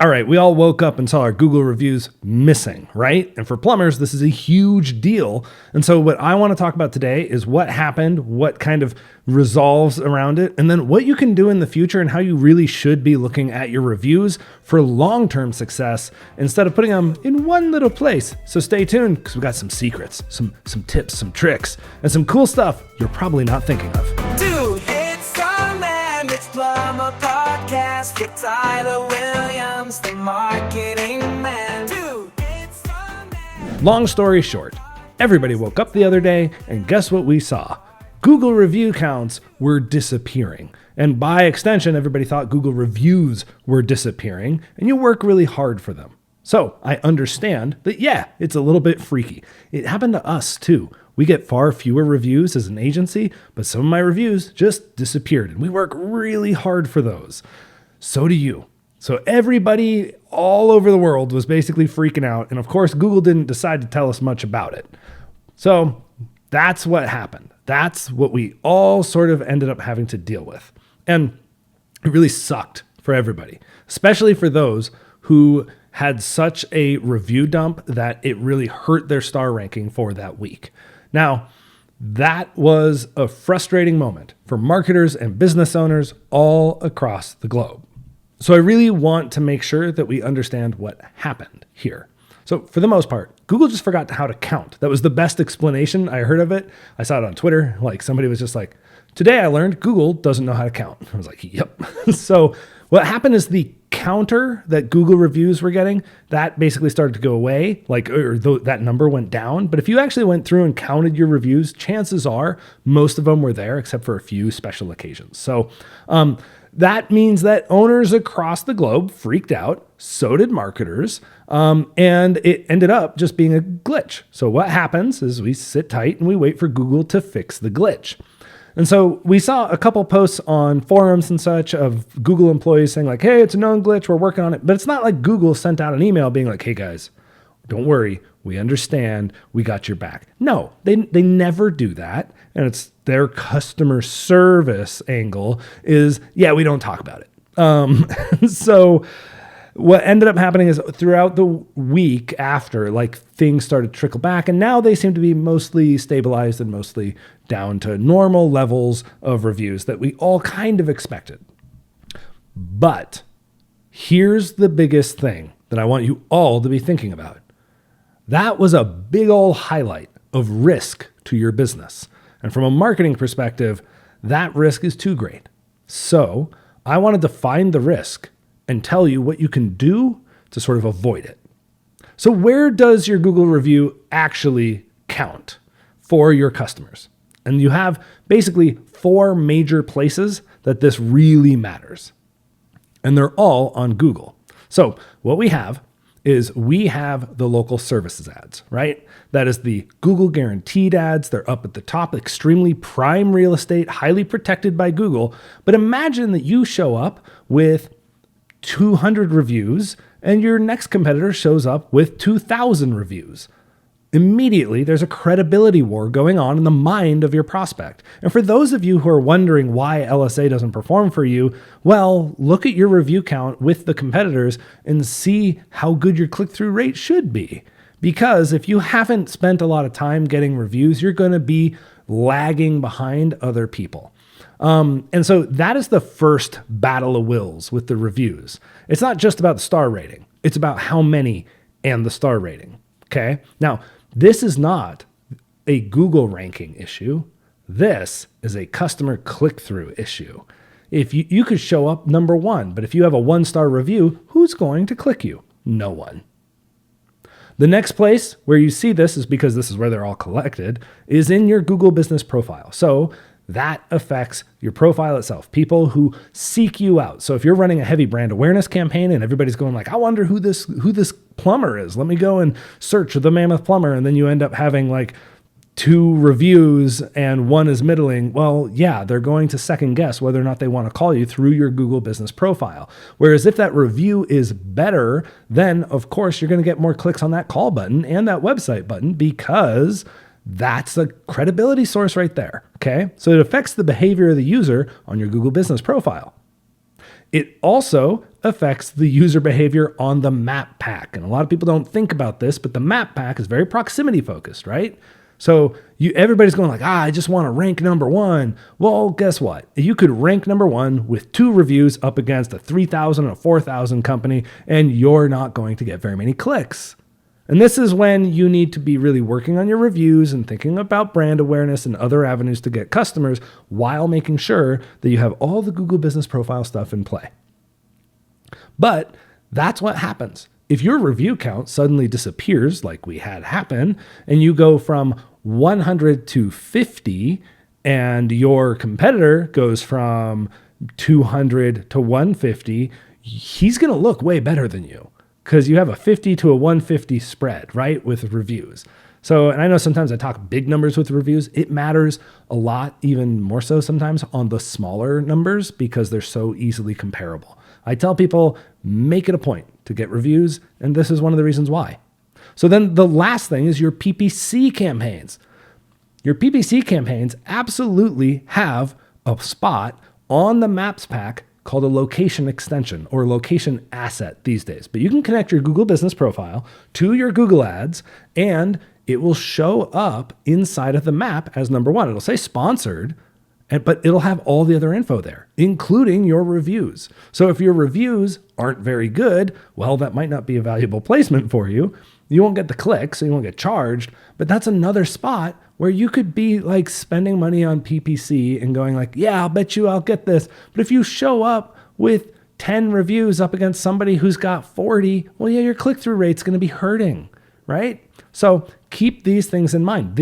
All right, we all woke up and saw our Google reviews missing, right? And for plumbers, this is a huge deal. And so what I want to talk about today is what happened, what kind of resolves around it, and then what you can do in the future and how you really should be looking at your reviews for long-term success instead of putting them in one little place. So stay tuned because we got some secrets, some tips, some tricks, and some cool stuff you're probably not thinking of. Dude, it's a Mammoth Plumber podcast with Tyler Williams, the marketing man. Dude, it's a Mammoth. Long story short, everybody woke up the other day and guess what we saw? Google review counts were disappearing. And by extension, everybody thought Google reviews were disappearing and you work really hard for them. So I understand that, yeah, it's a little bit freaky. It happened to us too. We get far fewer reviews as an agency, but some of my reviews just disappeared and we work really hard for those. So do you. So everybody all over the world was basically freaking out. And of course, Google didn't decide to tell us much about it. So that's what happened. That's what we all sort of ended up having to deal with. And it really sucked for everybody, especially for those who had such a review dump that it really hurt their star ranking for that week. Now, that was a frustrating moment for marketers and business owners all across the globe. So I really want to make sure that we understand what happened here. So for the most part, Google just forgot how to count. That was the best explanation I heard of it. I saw it on Twitter. Like somebody was just like, today I learned Google doesn't know how to count. I was like, yep. So what happened is the counter that Google reviews were getting, that basically started to go away, that number went down. But if you actually went through and counted your reviews, chances are most of them were there except for a few special occasions. So that means that owners across the globe freaked out. So did marketers. And it ended up just being a glitch. So what happens is we sit tight and we wait for Google to fix the glitch. And so we saw a couple posts on forums and such of Google employees saying like, hey, it's a known glitch, we're working on it. But it's not like Google sent out an email being like, hey guys, don't worry, we understand, we got your back. No, they never do that. And it's their customer service angle is, yeah, we don't talk about it. So what ended up happening is throughout the week after, like things started to trickle back, and now they seem to be mostly stabilized and mostly down to normal levels of reviews that we all kind of expected. But here's the biggest thing that I want you all to be thinking about. That was a big old highlight of risk to your business. And from a marketing perspective, that risk is too great. So I wanted to find the risk and tell you what you can do to sort of avoid it. So where does your Google review actually count for your customers? And you have basically 4 major places that this really matters. And they're all on Google. So what we have is we have the local services ads, right? That is the Google guaranteed ads. They're up at the top, extremely prime real estate, highly protected by Google. But imagine that you show up with 200 reviews and your next competitor shows up with 2,000 reviews. Immediately, there's a credibility war going on in the mind of your prospect. And for those of you who are wondering why LSA doesn't perform for you, well, look at your review count with the competitors and see how good your click-through rate should be. Because if you haven't spent a lot of time getting reviews, you're going to be lagging behind other people. And so that is the first battle of wills with the reviews. It's not just about the star rating. It's about how many and the star rating. Okay. Now, this is not a Google ranking issue. This is a customer click-through issue. If you could show up number 1, but if you have a 1-star review, who's going to click you? No one. The next place where you see this is because this is where they're all collected, is in your Google business profile. So that affects your profile itself, people who seek you out. So if you're running a heavy brand awareness campaign and everybody's going like, I wonder who this plumber is. Let me go and search the Mammoth Plumber. And then you end up having like 2 reviews and 1 is middling. Well, yeah, they're going to second guess whether or not they want to call you through your Google business profile. Whereas if that review is better, then of course you're going to get more clicks on that call button and that website button because that's a credibility source right there. Okay. So it affects the behavior of the user on your Google business profile. It also affects the user behavior on the map pack. And a lot of people don't think about this, but the map pack is very proximity focused, right? So everybody's going like, I just want to rank number one. Well, guess what? You could rank number one with 2 reviews up against a 3,000 and a 4,000 company, and you're not going to get very many clicks. And this is when you need to be really working on your reviews and thinking about brand awareness and other avenues to get customers while making sure that you have all the Google Business Profile stuff in play. But that's what happens. If your review count suddenly disappears, like we had happen, and you go from 100 to 50, and your competitor goes from 200 to 150, he's going to look way better than you because you have a 50 to a 150 spread, right, with reviews. So, and I know sometimes I talk big numbers with reviews. It matters a lot, even more so sometimes on the smaller numbers because they're so easily comparable. I tell people, make it a point to get reviews, and this is one of the reasons why. So then the last thing is your PPC campaigns. Your PPC campaigns absolutely have a spot on the Maps pack called a location extension or location asset these days. But you can connect your Google Business Profile to your Google Ads, and it will show up inside of the map as number one. It'll say sponsored, but it'll have all the other info there, including your reviews. So if your reviews aren't very good, well, that might not be a valuable placement for you. You won't get the clicks, so you won't get charged, but that's another spot where you could be like spending money on PPC and going like, yeah, I'll bet you I'll get this. But if you show up with 10 reviews up against somebody who's got 40, well, yeah, your click-through rate's going to be hurting, right? So keep these things in mind.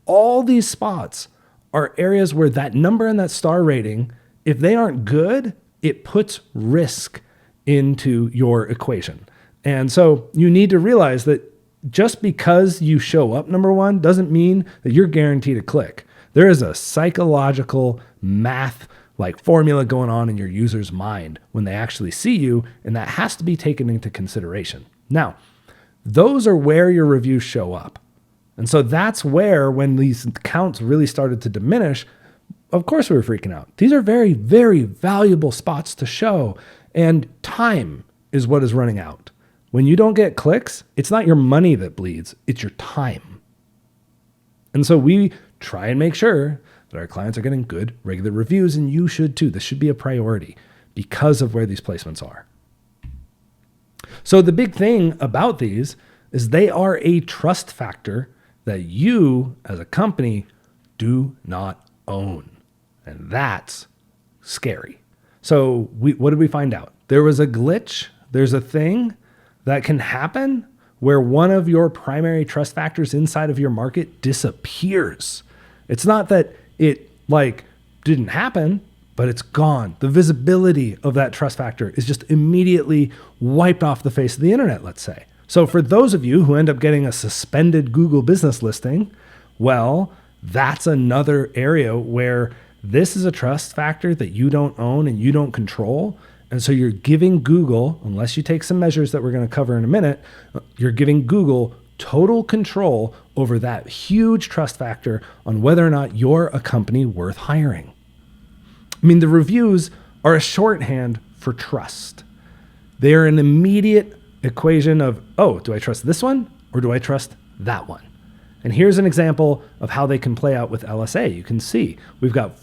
All these spots are areas where that number and that star rating, if they aren't good, it puts risk into your equation. And so you need to realize that just because you show up number one doesn't mean that you're guaranteed a click. There is a psychological math like formula going on in your user's mind when they actually see you, and that has to be taken into consideration. Now, those are where your reviews show up. And so that's where, when these counts really started to diminish, of course we were freaking out. These are very, very valuable spots to show, and time is what is running out. When you don't get clicks, it's not your money that bleeds, it's your time. And so we try and make sure that our clients are getting good, regular reviews, and you should too. This should be a priority because of where these placements are. So the big thing about these is they are a trust factor that you as a company do not own. And that's scary. So what did we find out? There was a glitch. There's a thing that can happen where one of your primary trust factors inside of your market disappears. It's not that it didn't happen, but it's gone. The visibility of that trust factor is just immediately wiped off the face of the internet, let's say. So for those of you who end up getting a suspended Google business listing, well, that's another area where this is a trust factor that you don't own and you don't control. And so you're giving Google, unless you take some measures that we're going to cover in a minute, you're giving Google total control over that huge trust factor on whether or not you're a company worth hiring. I mean, the reviews are a shorthand for trust. They are an immediate equation of, oh, do I trust this one or do I trust that one? And here's an example of how they can play out with LSA. You can see we've got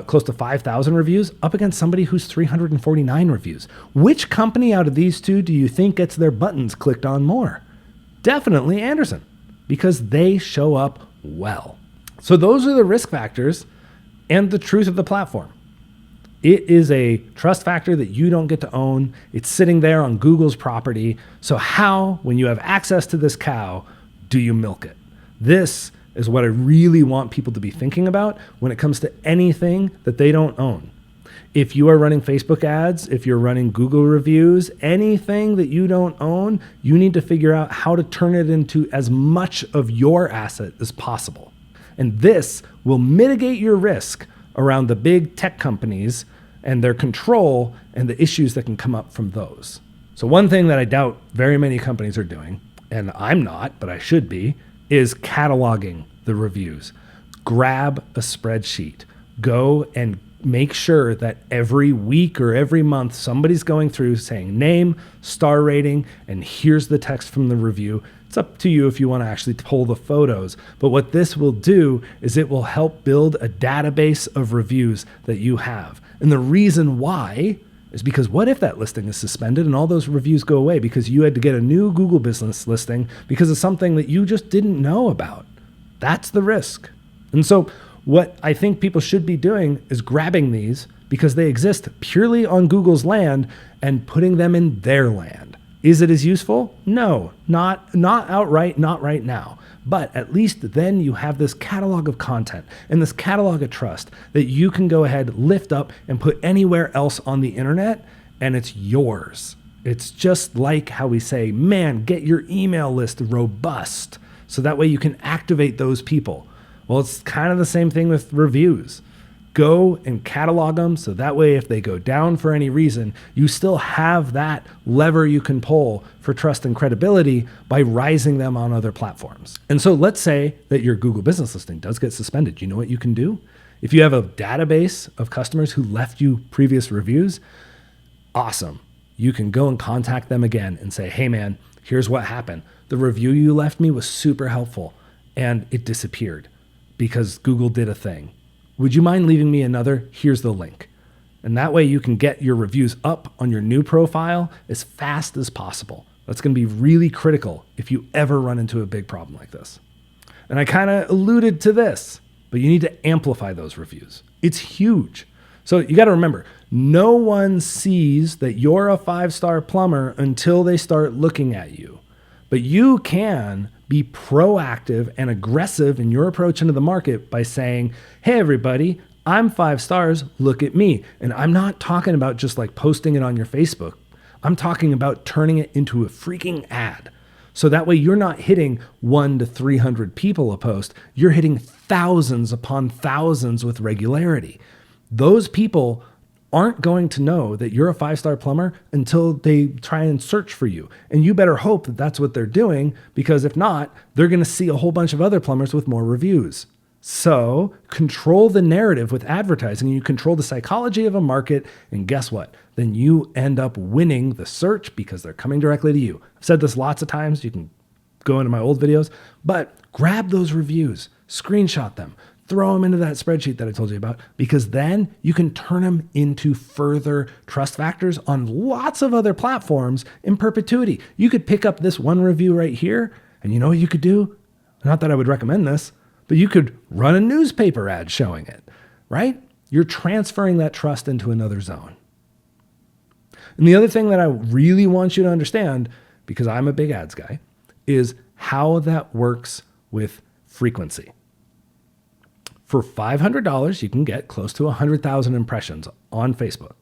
close to 5,000 reviews up against somebody who's 349 reviews. Which company out of these two do you think gets their buttons clicked on more? Definitely Anderson, because they show up well. So those are the risk factors and the truth of the platform. It is a trust factor that you don't get to own. It's sitting there on Google's property. So how, when you have access to this cow, do you milk it? This is what I really want people to be thinking about when it comes to anything that they don't own. If you are running Facebook ads, if you're running Google reviews, anything that you don't own, you need to figure out how to turn it into as much of your asset as possible. And this will mitigate your risk around the big tech companies and their control and the issues that can come up from those. So one thing that I doubt very many companies are doing, and I'm not, but I should be, is cataloging the reviews. Grab a spreadsheet. Go and make sure that every week or every month somebody's going through saying name, star rating, and here's the text from the review. It's up to you if you want to actually pull the photos. But what this will do is it will help build a database of reviews that you have. And the reason why is because what if that listing is suspended and all those reviews go away because you had to get a new Google business listing because of something that you just didn't know about? That's the risk. And so what I think people should be doing is grabbing these because they exist purely on Google's land and putting them in their land. Is it as useful? No, not outright, not right now. But at least then you have this catalog of content and this catalog of trust that you can go ahead, lift up, and put anywhere else on the internet, and it's yours. It's just like how we say, man, get your email list robust, so that way you can activate those people. Well, it's kind of the same thing with reviews. Go and catalog them so that way if they go down for any reason, you still have that lever you can pull for trust and credibility by rising them on other platforms. And so let's say that your Google business listing does get suspended. You know what you can do? If you have a database of customers who left you previous reviews, awesome. You can go and contact them again and say, hey man, here's what happened. The review you left me was super helpful and it disappeared because Google did a thing. Would you mind leaving me another? Here's the link. And that way you can get your reviews up on your new profile as fast as possible. That's going to be really critical if you ever run into a big problem like this. And I kind of alluded to this, but you need to amplify those reviews. It's huge. So you got to remember, no one sees that you're a 5-star plumber until they start looking at you. But you can be proactive and aggressive in your approach into the market by saying, hey, everybody, I'm 5 stars. Look at me. And I'm not talking about just like posting it on your Facebook. I'm talking about turning it into a freaking ad. So that way you're not hitting 1 to 300 people a post. You're hitting thousands upon thousands with regularity. Those people aren't going to know that you're a 5-star plumber until they try and search for you. And you better hope that that's what they're doing, because if not, they're going to see a whole bunch of other plumbers with more reviews. So control the narrative with advertising. You control the psychology of a market, and guess what? Then you end up winning the search because they're coming directly to you. I've said this lots of times. You can go into my old videos, but grab those reviews, screenshot them, throw them into that spreadsheet that I told you about, because then you can turn them into further trust factors on lots of other platforms in perpetuity. You could pick up this one review right here, and you know what you could do? Not that I would recommend this, but you could run a newspaper ad showing it, right? You're transferring that trust into another zone. And the other thing that I really want you to understand, because I'm a big ads guy, is how that works with frequency. For $500, you can get close to 100,000 impressions on Facebook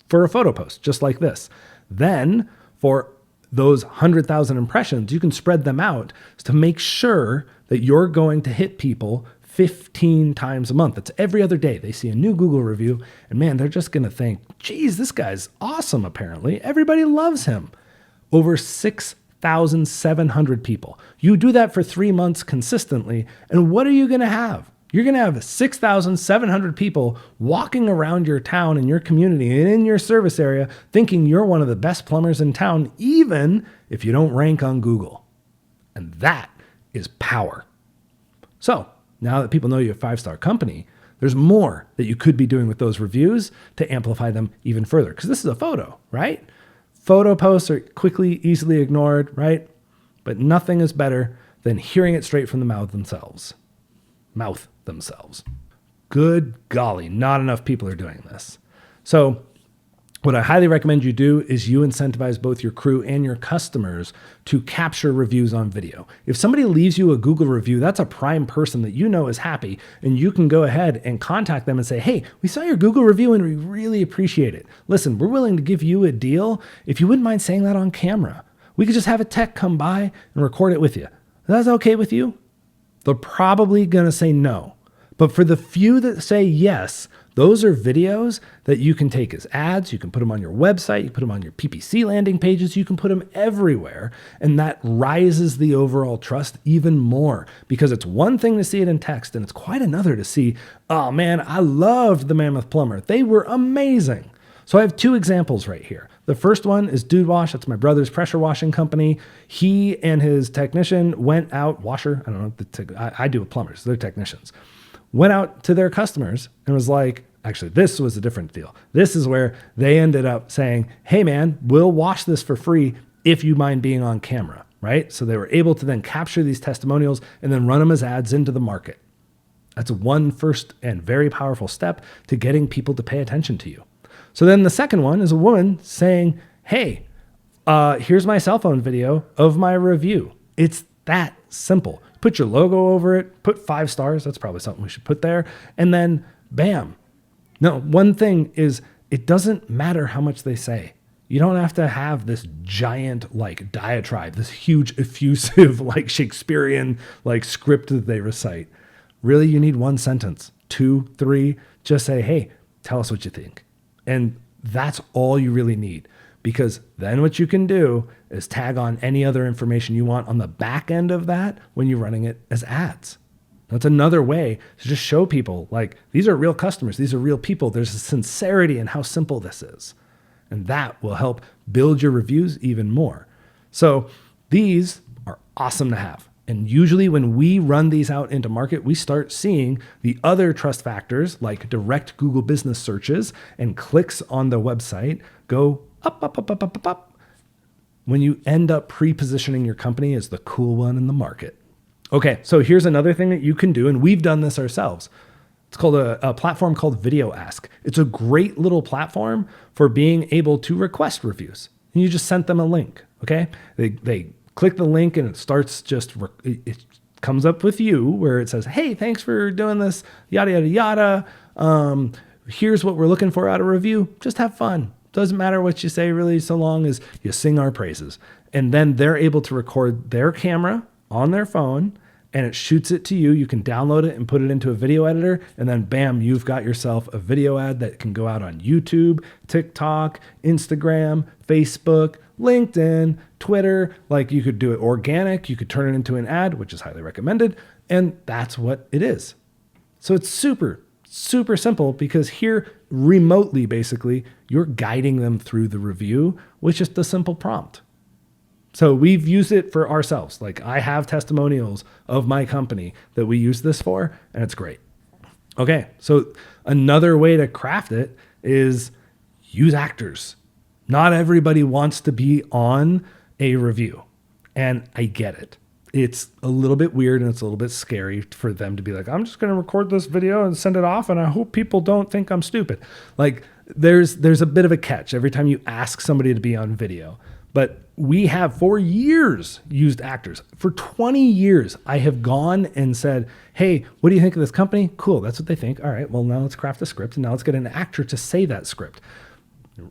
for a photo post, just like this. Then for those 100,000 impressions, you can spread them out to make sure that you're going to hit people 15 times a month. That's every other day. They see a new Google review and man, they're just going to think, geez, this guy's awesome. Apparently everybody loves him. Over 6,700 people. You do that for 3 months consistently. And what are you going to have? You're going to have 6,700 people walking around your town and your community and in your service area thinking you're one of the best plumbers in town, even if you don't rank on Google. And that is power. So now that people know you're a 5-star company, there's more that you could be doing with those reviews to amplify them even further. Because this is a photo, right? Photo posts are quickly, easily ignored, right? But nothing is better than hearing it straight from the mouth themselves. Good golly, not enough people are doing this. So what I highly recommend you do is you incentivize both your crew and your customers to capture reviews on video. If somebody leaves you a Google review, that's a prime person that you know is happy, and you can go ahead and contact them and say, hey, we saw your Google review and we really appreciate it. Listen, we're willing to give you a deal if you wouldn't mind saying that on camera. We could just have a tech come by and record it with you. That's okay with you? They're probably going to say no. But for the few that say yes, Those are videos that you can take as ads. You can put them on your website. You put them on your PPC landing pages. You can put them everywhere. And that rises the overall trust even more, because it's one thing to see it in text and it's quite another to see, oh man, I loved the Mammoth Plumber. They were amazing. So I have two examples right here. The first one is Dude Wash. That's my brother's pressure washing company. He and his technician went out, washer, I don't know, I do with plumbers, they're technicians, went out to their customers and was like, actually, this was a different deal. This is where they ended up saying, hey man, we'll wash this for free if you mind being on camera, right? So they were able to then capture these testimonials and then run them as ads into the market. That's one first and very powerful step to getting people to pay attention to you. So then the second one is a woman saying, hey, here's my cell phone video of my review. It's that simple. Put your logo over it, put 5 stars. That's probably something we should put there. And then bam. No, one thing is, it doesn't matter how much they say. You don't have to have this giant like diatribe, this huge effusive like Shakespearean like script that they recite. Really, you need 1 sentence, 2, 3, just say, hey, tell us what you think. And that's all you really need, because then what you can do is tag on any other information you want on the back end of that when you're running it as ads. That's another way to just show people like, these are real customers. These are real people. There's a sincerity in how simple this is. And that will help build your reviews even more. So these are awesome to have. And usually when we run these out into market, we start seeing the other trust factors like direct Google business searches and clicks on the website go up, up, up, up, up, up, up, when you end up pre-positioning your company as the cool one in the market. Okay, so here's another thing that you can do, and we've done this ourselves. It's called a platform called Video Ask. It's a great little platform for being able to request reviews. And you just sent them a link, okay? They click the link and it starts it comes up with you where it says, hey, thanks for doing this, yada, yada, yada. Here's what we're looking for out of review. Just have fun. Doesn't matter what you say really, so long as you sing our praises. And then they're able to record their camera on their phone and it shoots it to you. You can download it and put it into a video editor. And then bam, you've got yourself a video ad that can go out on YouTube, TikTok, Instagram, Facebook, LinkedIn, Twitter. Like you could do it organic. You could turn it into an ad, which is highly recommended. And that's what it is. So it's super, super simple, because here remotely, basically, you're guiding them through the review with just a simple prompt. So we've used it for ourselves. Like I have testimonials of my company that we use this for, and it's great. Okay, so another way to craft it is use actors. Not everybody wants to be on a review, and I get it. It's a little bit weird and it's a little bit scary for them to be like, I'm just going to record this video and send it off, and I hope people don't think I'm stupid. Like there's a bit of a catch every time you ask somebody to be on video. But we have for years used actors. For 20 years, I have gone and said, hey, what do you think of this company? Cool, that's what they think. All right, well, now let's craft a script, and now let's get an actor to say that script.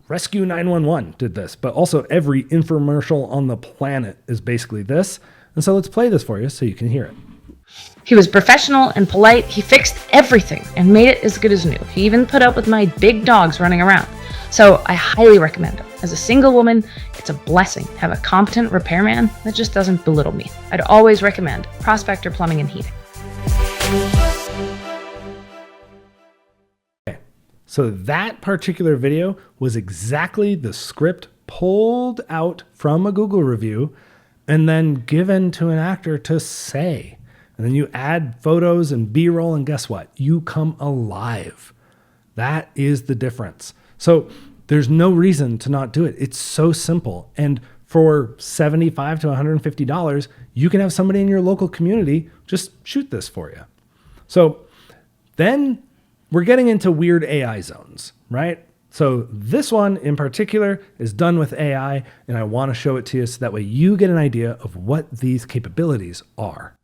Rescue 911 did this, but also every infomercial on the planet is basically this. And so let's play this for you so you can hear it. He was professional and polite. He fixed everything and made it as good as new. He even put up with my big dogs running around. So I highly recommend him. As a single woman, it's a blessing to have a competent repairman that just doesn't belittle me. I'd always recommend Prospector Plumbing and Heating. Okay, so that particular video was exactly the script pulled out from a Google review and then given to an actor to say. And then you add photos and B-roll, and guess what? You come alive. That is the difference. So there's no reason to not do it. It's so simple. And for $75 to $150, you can have somebody in your local community just shoot this for you. So then we're getting into weird AI zones, right? So this one in particular is done with AI, and I want to show it to you so that way you get an idea of what these capabilities are.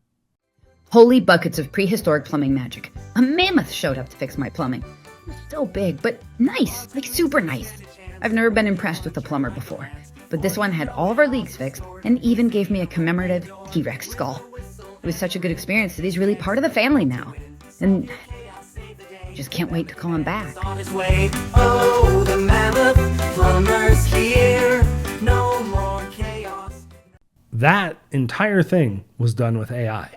Holy buckets of prehistoric plumbing magic. A mammoth showed up to fix my plumbing. It was so big, but nice, like super nice. I've never been impressed with a plumber before, but this one had all of our leaks fixed and even gave me a commemorative T-Rex skull. It was such a good experience that he's really part of the family now. And Just can't wait to call him back. On his way. Oh, the Mammoth Plumber's here. No more chaos. That entire thing was done with AI.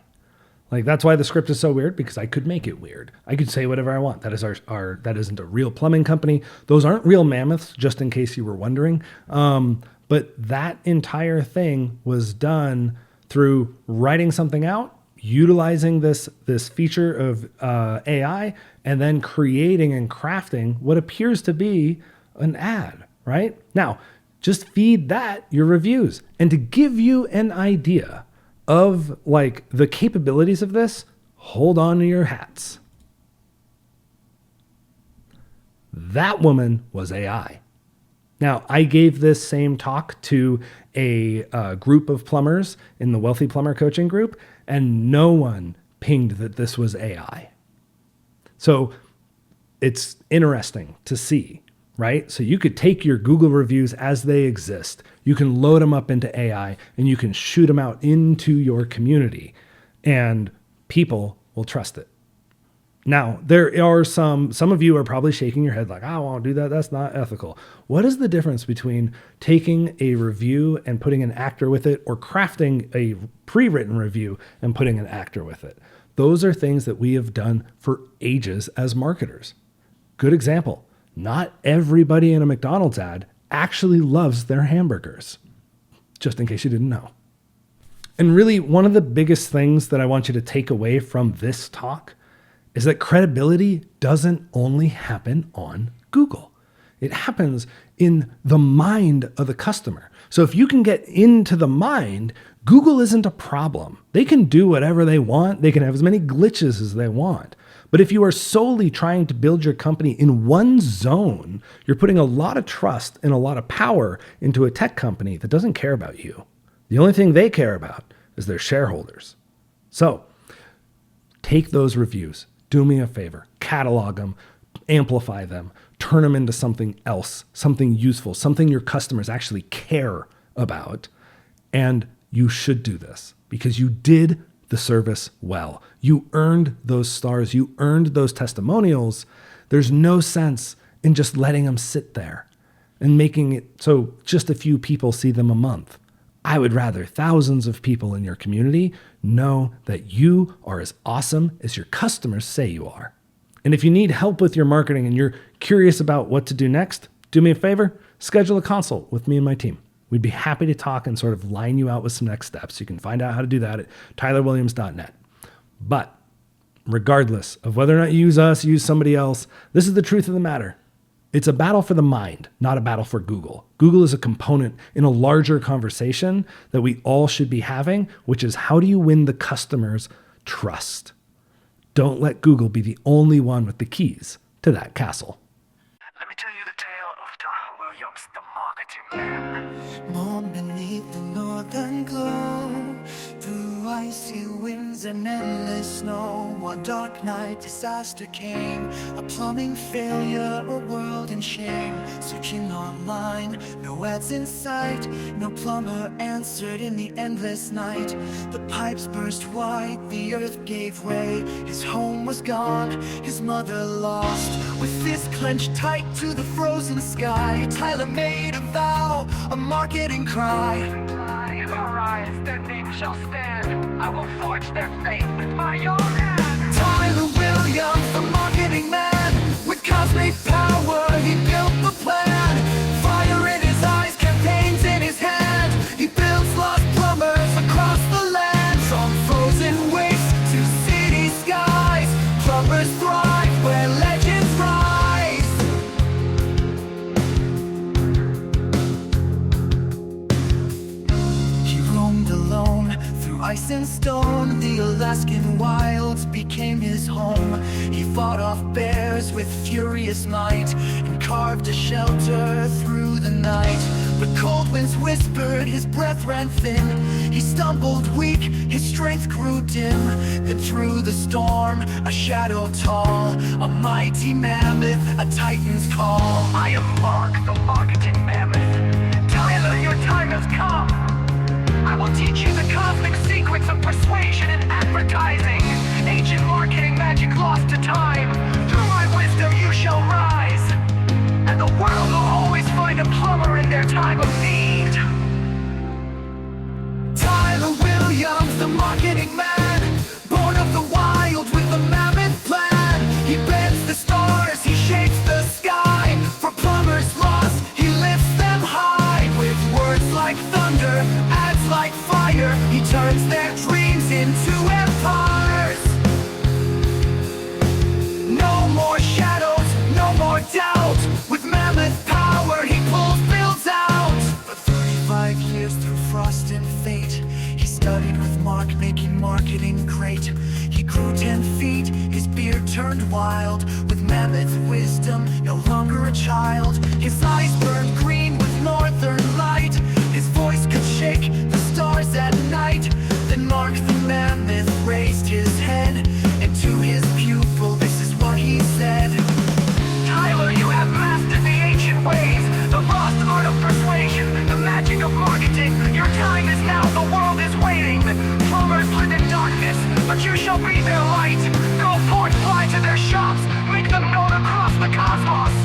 Like, that's why the script is so weird, because I could make it weird. I could say whatever I want. That is that isn't a real plumbing company. Those aren't real mammoths, just in case you were wondering. But that entire thing was done through writing something out, utilizing this feature of AI, and then creating and crafting what appears to be an ad, right? Now, just feed that your reviews. And to give you an idea of like the capabilities of this, hold on to your hats. That woman was AI. Now, I gave this same talk to a group of plumbers in the Wealthy Plumber Coaching Group, and no one pinged that this was AI. So it's interesting to see, right? So you could take your Google reviews as they exist, you can load them up into AI, and you can shoot them out into your community, and people will trust it. Now, there are some of you are probably shaking your head like, I won't do that. That's not ethical. What is the difference between taking a review and putting an actor with it, or crafting a pre-written review and putting an actor with it? Those are things that we have done for ages as marketers. Good example. Not everybody in a McDonald's ad actually loves their hamburgers, just in case you didn't know. And really, one of the biggest things that I want you to take away from this talk is that credibility doesn't only happen on Google. It happens in the mind of the customer. So if you can get into the mind, Google isn't a problem. They can do whatever they want. They can have as many glitches as they want. But if you are solely trying to build your company in one zone, you're putting a lot of trust and a lot of power into a tech company that doesn't care about you. The only thing they care about is their shareholders. So take those reviews. Do me a favor, catalog them, amplify them, turn them into something else, something useful, something your customers actually care about. And you should do this because you did the service well. You earned those stars. You earned those testimonials. There's no sense in just letting them sit there and making it so just a few people see them a month. I would rather thousands of people in your community know that you are as awesome as your customers say you are. And if you need help with your marketing and you're curious about what to do next, do me a favor, schedule a consult with me and my team. We'd be happy to talk and sort of line you out with some next steps. You can find out how to do that at tylerwilliams.net. But regardless of whether or not you use us, use somebody else, this is the truth of the matter. It's a battle for the mind, not a battle for Google. Google is a component in a larger conversation that we all should be having, which is how do you win the customer's trust? Don't let Google be the only one with the keys to that castle. Let me tell you the tale of Tom Williams, the marketing man. Moon beneath the northern glow, through icy winds and endless snow. One dark night, disaster came, a plumbing failure, a world in shame. Searching online, no ads in sight, no plumber answered in the endless night. The pipes burst wide, the earth gave way. His home was gone, his mother lost. With fist clenched tight to the frozen sky, Tyler made a vow, a marketing cry. Arise, their name shall stand. I will forge their fate with my own hand. Tyler Williams, the marketing man, with cosmic power, he built the plan. Fire in his eyes, campaigns in his hand. He builds lost plumbers across the land. From frozen wastes to city skies, plumbers thrive where legends rise. He roamed alone through ice and stone. The Alaskan wilds became his home. He fought off bears with furious might and carved a shelter through the night. But cold winds whispered, his breath ran thin. He stumbled weak, his strength grew dim. Then through the storm, a shadow tall, a mighty mammoth, a titan's call. I am Mark, the marketing mammoth. Tyler, your time has come. I will teach you the cosmic secrets of persuasion and advertising. Ancient marketing magic lost to time. Through my their time of need. Tyler Williams, the marketing man, born of the wild with the mammoth plan. He bends the stars, he shapes the sky. For plumbers lost, he lifts them high. With words like thunder, ads like fire, he turns their dreams into empires. No more shadows, no more doubt. With mammoth power, he pulls builds out. For 35 years through frost and fate, he studied with Mark, making marketing great. He grew 10 feet, his beard turned wild. With mammoth wisdom, no longer a child. His eyes burned green with northern light. His voice could shake the stars at night. Then Mark the mammoth raised his head, and to his pupil this is what he said. Tyler, you have mastered the ancient ways, the lost art of persuasion, the magic of marketing. Your time is now, the world is waiting. Plumbers live in darkness, but you shall be their light. Go forth, fly to their shops, make them known across the cosmos.